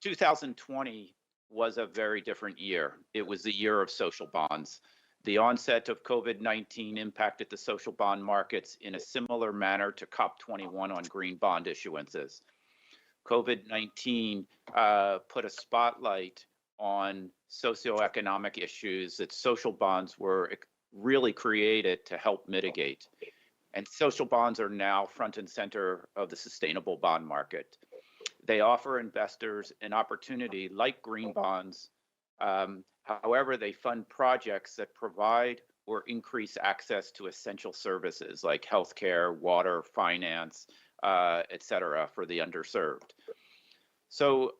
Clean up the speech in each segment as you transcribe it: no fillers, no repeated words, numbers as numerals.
2020 was a very different year. It was the year of social bonds. The onset of COVID-19 impacted the social bond markets in a similar manner to COP21 on green bond issuances. COVID-19 put a spotlight on socioeconomic issues that social bonds were really created to help mitigate. And social bonds are now front and center of the sustainable bond market. They offer investors an opportunity like green bonds. However, they fund projects that provide or increase access to essential services like healthcare, water, finance, et cetera, for the underserved. So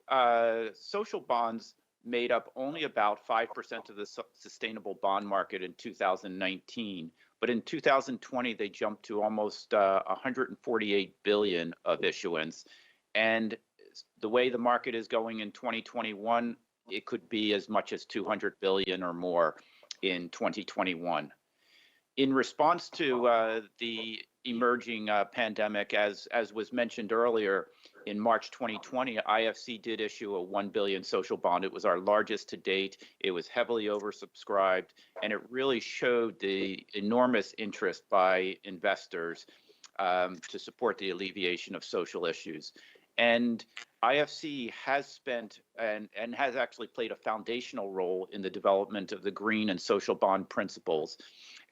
social bonds made up only about 5% of the sustainable bond market in 2019, but in 2020 they jumped to almost 148 billion of issuance, and the way the market is going in 2021, it could be as much as 200 billion or more in 2021. In response to the emerging pandemic, as was mentioned earlier, in March 2020, IFC did issue a 1 billion social bond. It was our largest to date. It was heavily oversubscribed, and it really showed the enormous interest by investors to support the alleviation of social issues. And IFC has spent and has actually played a foundational role in the development of the green and social bond principles.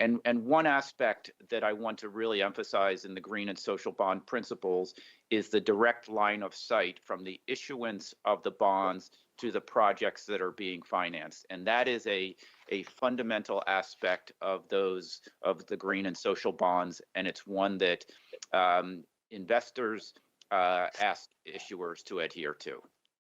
And one aspect that I want to really emphasize in the green and social bond principles is the direct line of sight from the issuance of the bonds to the projects that are being financed. And that is a fundamental aspect of the green and social bonds. And it's one that investors ask issuers to adhere to.